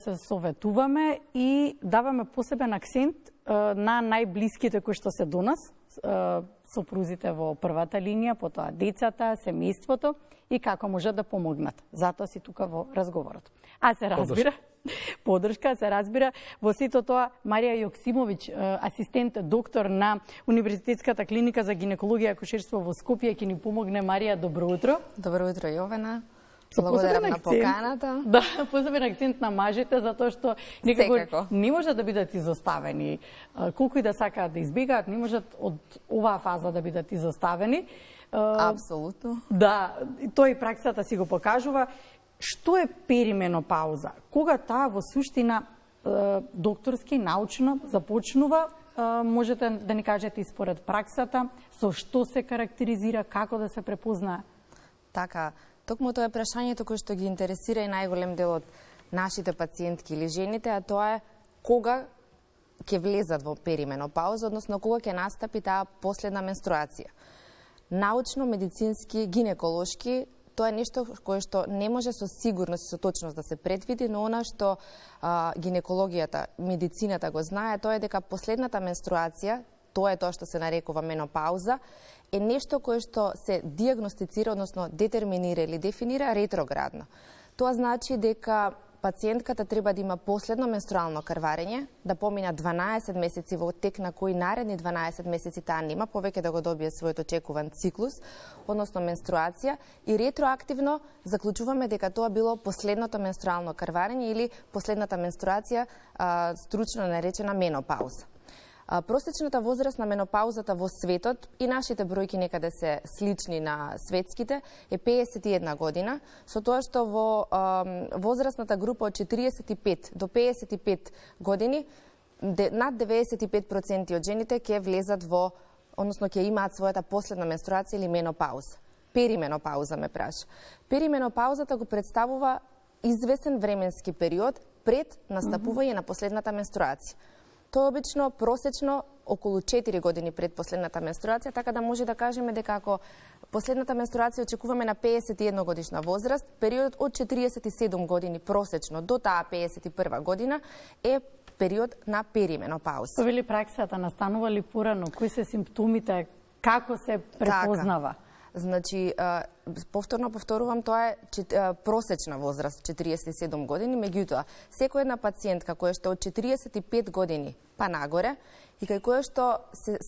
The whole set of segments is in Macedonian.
се советуваме и даваме посебен акцент на најблиските кои што се до нас, сопрузите во првата линија, потоа децата, семејството и како може да помогнат. Затоа си тука во разговорот. А се разбира, поддршка, се разбира, во сето тоа Марија Јоксимовиќ, асистент доктор на Универзитетската клиника за гинекологија и акушерство во Скопје, ќе ни помогне. Марија, добро утро. Добро утро, Јовена. Благодарам на поканата. Да, посебен акцент на мажите, затоа што некако не можат да бидат изоставени. Колку и да сакаат да избегаат, не можат од оваа фаза да бидат изоставени. Апсолутно. Да, тој праксата си го покажува. Што е перименопауза? Кога таа во суштина докторски, научно започнува, можете да ни кажете и според праксата, со што се карактеризира, како да се препознае? Така, токму тоа е прашањето кое што ги интересира и најголем дел од нашите пациентки или жените, а тоа е кога ќе влезат во перименопауза, односно кога ќе настапи таа последна менструација. Научно, медицински, гинеколошки, тоа е нешто кое што не може со сигурност и со точност да се предвиди, но она што гинекологијата, медицината го знае, тоа е дека последната менструација, тоа е тоа што се нарекува менопауза, е нешто кое што се диагностицира, односно детерминира или дефинира ретроградно. Тоа значи дека пациентката треба да има последно менструално крварење, да помина 12 месеци, во тек на кои наредни 12 месеци таа нема повеќе да го добие својот очекуван циклус, односно менструација, и ретроактивно заклучуваме дека тоа било последното менструално крварење или последната менструација, стручно наречена менопауза. Просечната возраст на менопаузата во светот, и нашите бројки некаде се слични на светските, е 51 година, со тоа што во возрастната група од 45 до 55 години, над 95% од жените ќе влезат во, односно ќе имаат својата последна менструација или менопауза. Перименопауза ме праша. Перименопаузата го представува известен временски период пред настапување на последната менструација. Тоа обично просечно околу 4 години пред последната менструација, така да може да кажеме дека ако последната менструација очекуваме на 51 годишна возраст, периодот од 47 години просечно до таа 51 година е период на перименопауза. Што вели праксата, настанува ли порано, кои се симптомите, како се препознава? Така. Значи, повторувам, тоа е просечна возраст, 47 години, меѓутоа, секоја една пациентка која што од 45 години па нагоре и кај која што се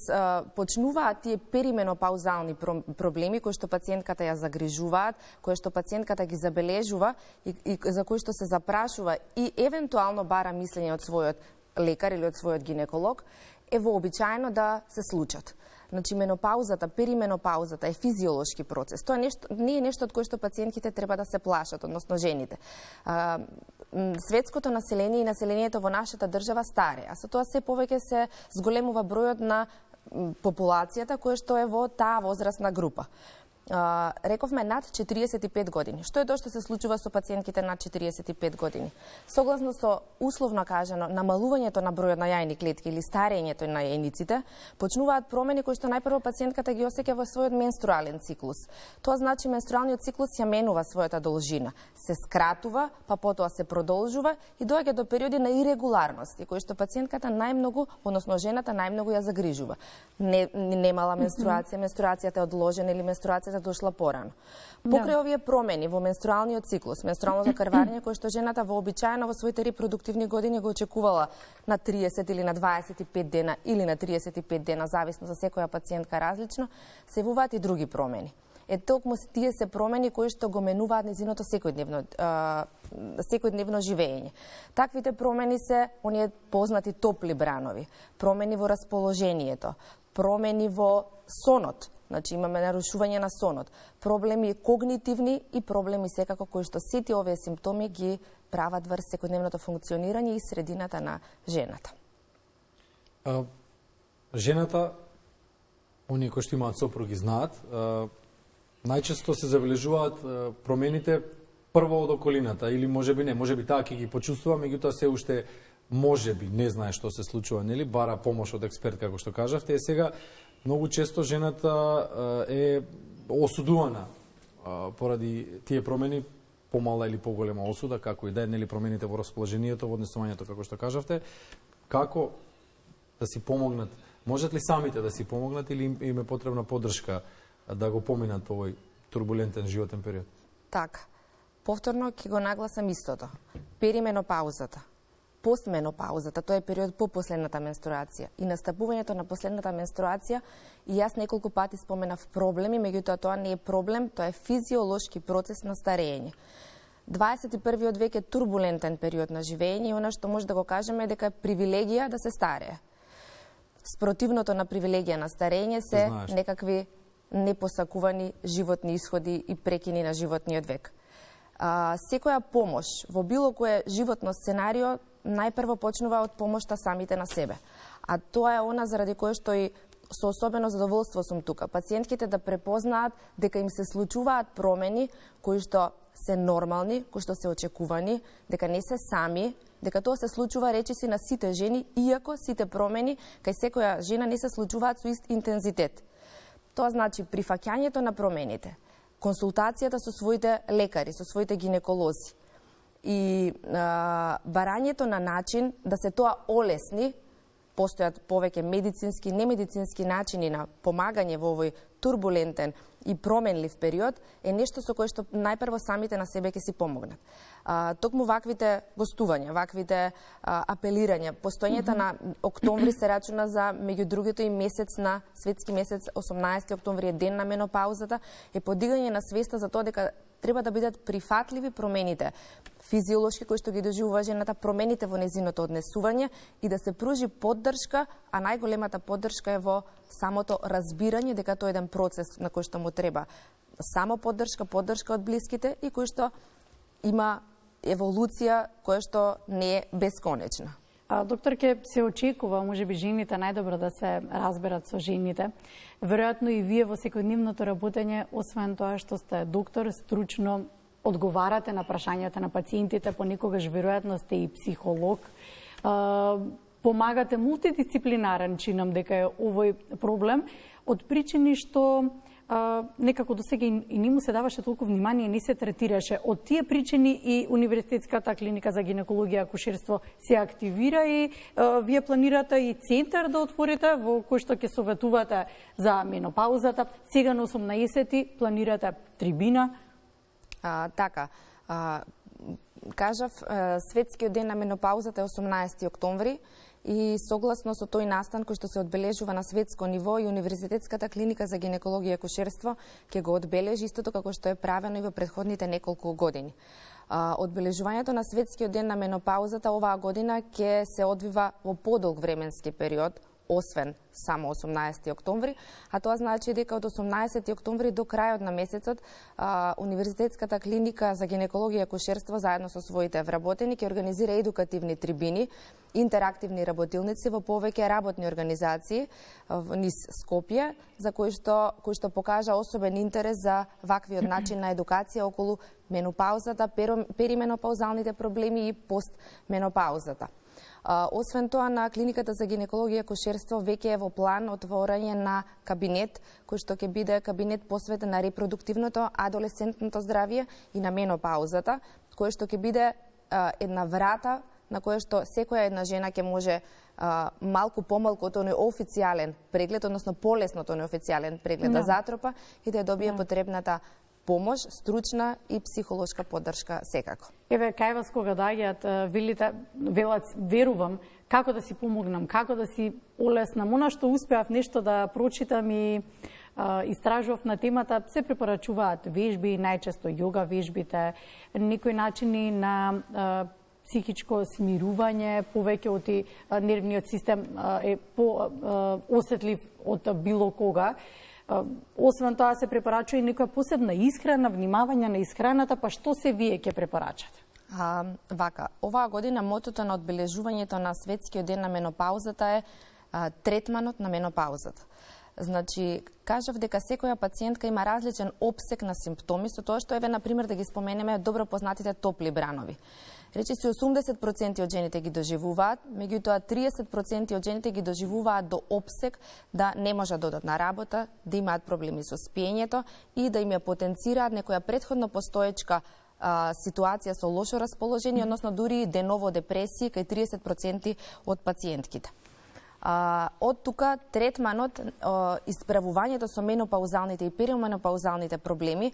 почнуваат тие перименопаузални проблеми кои што пациентката ја загрижуваат, кои што пациентката ги забележува и за кои што се запрашува и евентуално бара мислење од својот лекар или од својот гинеколог, е вообичаено да се случат. Значи, менопаузата, перименопаузата е физиолошки процес. Тоа не е нешто од кое што пациентките треба да се плашат, односно жените. Светското население и населението во нашата држава старе, а со тоа се повеќе се зголемува бројот на популацијата која што е во таа возрастна група. Рековме над 45 години. Што е тоа што се случува со пациентките над 45 години? Согласно со условно кажано намалувањето на бројот на јајни клетки или старењето на јајниците, почнуваат промени кои што најпрво пациентката ги осеќа во својот менструален циклус. Тоа значи менструалниот циклус ја менува својата должина, се скратува, па потоа се продолжува и доаѓа до периоди на ирегуларности кои што пациентката најмногу, односно жената најмногу ја загрижува. Немала менструација, менструацијата е одложена или менструацијата дошла порано. Покрај овие промени во менструалниот циклус, менструалното крварење кое што жената вообичаено во своите репродуктивни години го очекувала на 30 или на 25 дена или на 35 дена, зависно за секоја пациентка различно, се јавуваат и други промени. Токму тие се промени кои што го менуваат незиното секојдневно живење. Таквите промени се оние познати топли бранови, промени во расположението, промени во сонот. Значи имаме нарушување на сонот, проблеми когнитивни и проблеми секако кои што сите овие симптоми ги прават врз секојдневното функционирање и средината на жената. Жената, оние кои што имаат сопруги знаат, најчесто се забележуваат промените прво од околината или можеби не, можеби таа ќе ги почувствува, меѓутоа се уште можеби не знае што се случува, нели, бара помош од експерт како што кажавте. Сега многу често жената е осудувана поради тие промени помала или поголема осуда, како и да е, нели промените во расположението, во однесувањето, како што кажавте, како да си помогнат? Можат ли самите да си помогнат или им е потребна поддршка да го поминат овој турбулентен животен период? Така. Повторно ќе го нагласам истото. Перименопаузата, постменопаузата, тоа е период по последната менструација и настапувањето на последната менструација, и јас неколку пати споменав проблеми, меѓутоа тоа не е проблем, тоа е физиолошки процес на старење. 21. век е турбулентен период на живење и она што може да го кажеме е дека е привилегија да се старее. Спротивното на привилегија на старење се некакви непосакувани животни исходи и прекини на животниот век. Секоја помош во било кое животно сценарио најпрво почнува од помошта самите на себе. А тоа е она заради кое што и со особено задоволство сум тука. Пациентките да препознаат дека им се случуваат промени кои што се нормални, кои што се очекувани, дека не се сами, дека тоа се случува речиси на сите жени, иако сите промени кај секоја жена не се случуваат со ист интензитет. Тоа значи прифаќањето на промените, консултацијата со своите лекари, со своите гинеколози и барањето на начин да се тоа олесни. Постојат повеќе медицински и немедицински начини на помагање во овој турбулентен и променлив период, е нешто со кое што најпрво самите на себе ќе си помогнат. Токму ваквите гостувања, ваквите апелирања, постоењето на октомври се рачуна за, меѓу другото, и месец на светски месец, 18 октомври е ден на менопаузата, е подигање на свеста за тоа дека треба да бидат прифатливи промените физиолошки кои што ги доживува жената, промените во незиното однесување и да се пружи поддршка, а најголемата поддршка е во самото разбирање дека тоа е еден процес на кој што му треба само поддршка од блиските и кој што има еволуција која што не е бесконечна. Доктор, ке се очекува, може би жените најдобро да се разберат со жените. Веројатно и вие во секојдневното работење, освен тоа што сте доктор, стручно одговарате на прашањата на пациентите, понекогаш веројатно сте и психолог. Помагате мултидисциплинарен, чинам дека е овој проблем, од причини што некако до сега и не му се даваше толку внимание, не се третираше. Од тие причини и Универзитетската клиника за гинекологија и акушерство се активира и вие планирате и центар да отворите во кој што ќе советувате за менопаузата. Сега на 18 планирате трибина. Така, кажав, светскиот ден на менопаузата е 18 октомври и согласно со тој настан кој што се одбележува на светско ниво и Универзитетската клиника за гинекологија и акушерство ќе го одбележи истото како што е правено и во претходните неколку години. Одбележувањето на светскиот ден на менопаузата оваа година ќе се одвива во подолг временски период, освен само 18 октомври, а тоа значи дека од 18 октомври до крајот на месецот Универзитетската клиника за гинекологија и акушерство заедно со своите вработени ќе организира едукативни трибини, интерактивни работилници во повеќе работни организации низ Скопје, за кои што покажа особен интерес за ваквиот начин на едукација околу менопаузата, перименопаузалните проблеми и постменопаузата. Освен тоа, на клиниката за гинекологија и акушерство веќе е во план отворање на кабинет, кој што ќе биде кабинет посветен на репродуктивното, адолесцентното здравје и на менопаузата, кој што ќе биде една врата на која што секоја една жена ќе може малку помалку од тој официјален преглед, односно полесното неофицијален преглед да затропа и да ја добие потребната помош, стручна и психолошка поддршка секако. Еве, кај вас кога доаѓаат, велат, верувам, како да си помогнам, како да си олеснам. Она што успеав нешто да прочитам и истражував на темата, се препорачуваат вежби, најчесто јога вежбите, некои начини на психичко смирување, повеќе од нервниот систем е по-осетлив од било кога. Освен тоа се препорачува и некоја посебна исхрана, внимавање на исхраната, па што се вие ќе препорачате? Вака, оваа година мотото на одбележувањето на светскиот ден на менопаузата е третманот на менопаузата. Значи, кажав дека секоја пациентка има различен опсек на симптоми, со тоа што еве, например, да ги споменеме добро познатите топли бранови. Речиси 80% од жените ги доживуваат, меѓутоа 30% од жените ги доживуваат до опсек да не можат да одат на работа, да имаат проблеми со спиењето и да им ја потенцираат некоја претходно постоечка ситуација со лошо расположение, односно дури деново депресии кај 30% од пациентките. Од тука третманот, исправувањето со менопаузалните и перименопаузалните проблеми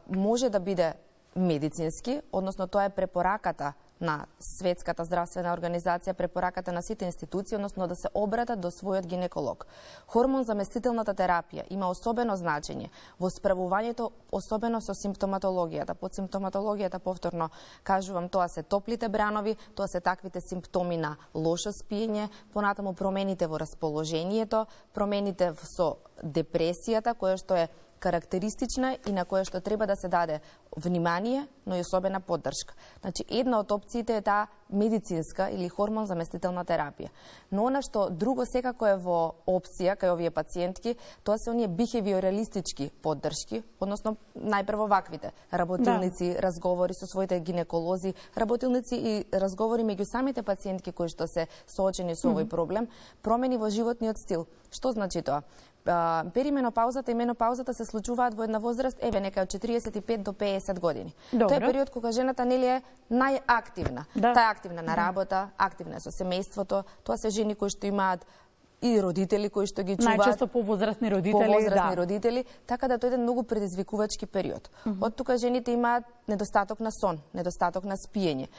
може да биде медицински, односно тоа е препораката на Светската здравствена организација, препораката на сите институции, односно да се обратат до својот гинеколог. Хормон заместителната терапија има особено значење во справувањето, особено со симптоматологијата. Под симптоматологијата, повторно кажувам, тоа се топлите бранови, тоа се таквите симптоми на лошо спиење, понатаму промените во расположението, промените со депресијата, која што е карактеристична и на која што треба да се даде внимание, но и особена поддршка. Значи, една од опциите е таа медицинска или хормон заместителна терапија. Но она што друго секако е во опција кај овие пациентки, тоа се оние бихевиоралистички поддршки, односно најпрво ваквите работилници, разговори со своите гинеколози, работилници и разговори меѓу самите пациентки кои што се соочени со овој проблем, промени во животниот стил. Што значи тоа? Перименопаузата и менопаузата се случуваат во една возраст, нека од 45 до 50 години. Добре. Тоа е период кога жената нели е најактивна. Да. Таа е активна на работа, активна е со семејството. Тоа се жени кои што имаат и родители кои што ги чуваат. Најчесто повозрасни родители, родители, така да тоа е еден многу предизвикувачки период. Од тука жените имаат недостаток на сон, недостаток на спиење.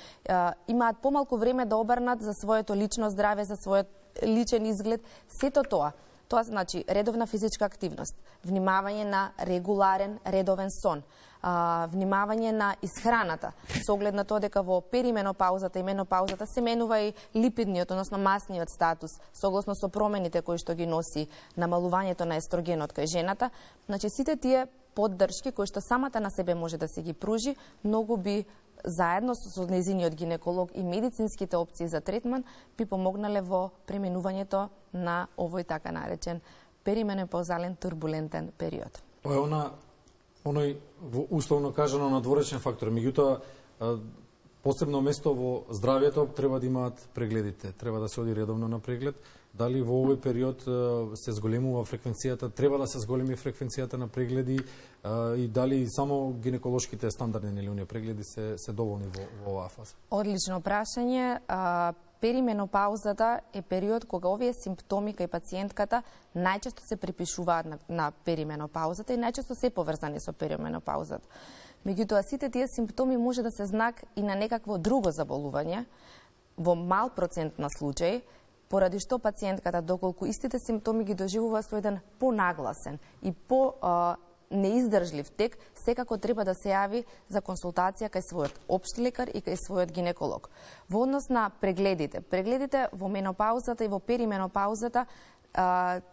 Имаат помалку време да обрнат за своето лично здраве, за својот личен изглед, сето тоа. Тоа значи редовна физичка активност, внимавање на регуларен, редовен сон, внимавање на исхраната, со оглед на тоа дека во перименопаузата и менопаузата се менува и липидниот, односно масниот статус, согласно со промените кои што ги носи намалувањето на естрогенот кај жената. Значи сите тие поддршки кои што самата на себе може да се ги пружи, многу би заедно со нејзиниот гинеколог и медицинските опции за третман би помогнале во преминувањето на овој така наречен перименопаузален турбулентен период. Тоа е оној условно кажано надворешен фактор. Меѓутоа, посебно место во здравјето треба да имаат прегледите. Треба да се оди редовно на преглед. Дали во овој период се зголемува фреквенцијата, треба да се зголеми фреквенцијата на прегледи и дали само гинеколошките стандардни или оние прегледи се доволни во оваа фаза? Одлично прашање. Перименопаузата е период кога овие симптоми кај пациентката најчесто се припишуваат на перименопаузата и најчесто се поврзани со перименопаузата. Меѓутоа, сите тие симптоми може да се знак и на некакво друго заболување, во мал процент на случаи, поради што пациентката, доколку истите симптоми ги доживува со еден понагласен и неиздржлив тек, секако треба да се јави за консултација кај својот општ лекар и кај својот гинеколог. Во однос на прегледите во менопаузата и во перименопаузата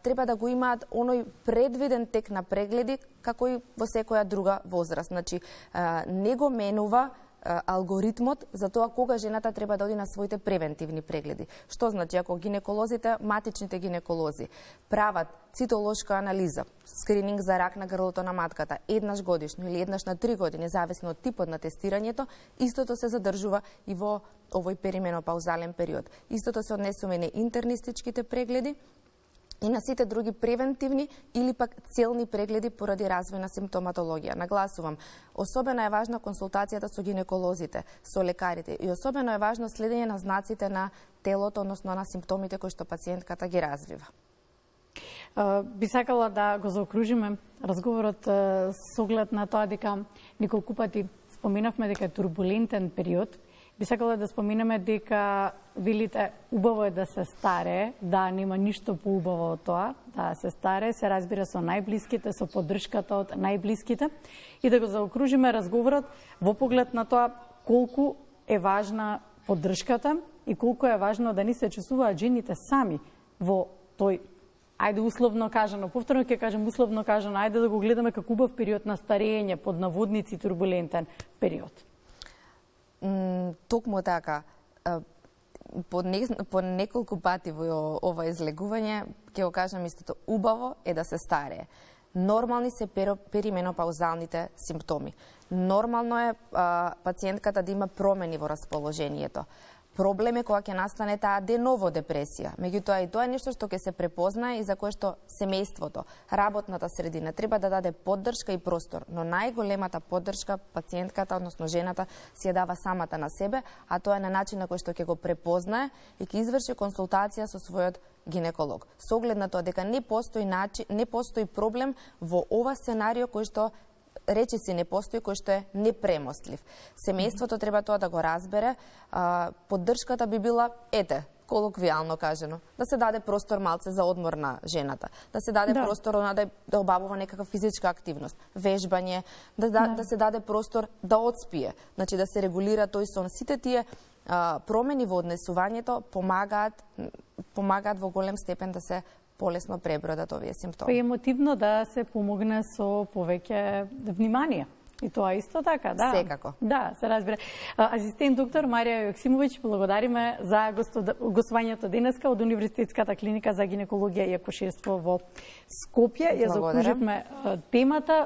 треба да го имаат оној предвиден тек на прегледи како и во секоја друга возраст. Значи, не го менува алгоритмот за тоа кога жената треба да оди на своите превентивни прегледи. Што значи, ако гинеколозите, матичните гинеколози, прават цитолошка анализа, скрининг за рак на грлото на матката, еднаш годишно или еднаш на 3 години, зависно од типот на тестирањето, истото се задржува и во овој перименопаузален период. Истото се однесува и на интернистичките прегледи, и на сите други превентивни или пак целни прегледи поради развој на симптоматологија. Нагласувам, особено е важна консултацијата со гинеколозите, со лекарите и особено е важно следење на знаците на телото, односно на симптомите кои што пациентката ги развива. Би сакала да го заокружиме разговорот со оглед на тоа дека неколку пати споменавме дека е турбулентен период. Би сакала да споменеме дека велите убаво е да се старее, да нема ништо поубаво од тоа, да се старее, се разбира со најблиските, со поддршката од најблиските и да го заокружиме разговорот во поглед на тоа колку е важна поддршката и колку е важно да ни се чувствуваат жените сами во тој, ајде условно кажано, повторно ќе кажем условно кажано, ајде да го гледаме како убав период на старење, под наводници турбулентен период. Токму така, по неколку пати во ова излегување, ќе го кажам истото, убаво е да се старее. Нормални се перименопаузалните симптоми. Нормално е пациентката да има промени во расположението. Проблем е кога ќе настане таа деново депресија. Меѓутоа и тоа е нешто што ќе се препознае и за кое што семејството, работната средина треба да даде поддршка и простор, но најголемата поддршка пациентката, односно жената, си ја дава самата на себе, а тоа е на начин на кој што ќе го препознае и ќе изврши консултација со својот гинеколог. Со оглед на тоа дека не постои проблем во ова сценарио кој што речиси не постои, кој што е непремостлив. Семејството треба тоа да го разбере. Поддршката би била, колоквијално кажено, да се даде простор малце за одмор на жената, да се даде простор да обавува некаква физичка активност, вежбање, да се даде простор да одспие, значи да се регулира тој сон. Сите тие промени во однесувањето помагаат во голем степен да се полесно пребродат овие симптоми. Па е мотивно да се помогне со повеќе внимание. И тоа исто така, да. Секако. Да, се разбира. Асистент доктор Марија Јоксимовиќ, благодариме за гостувањето денеска од Универзитетската клиника за гинекологија и акушерство во Скопје. Ја закруживме темата.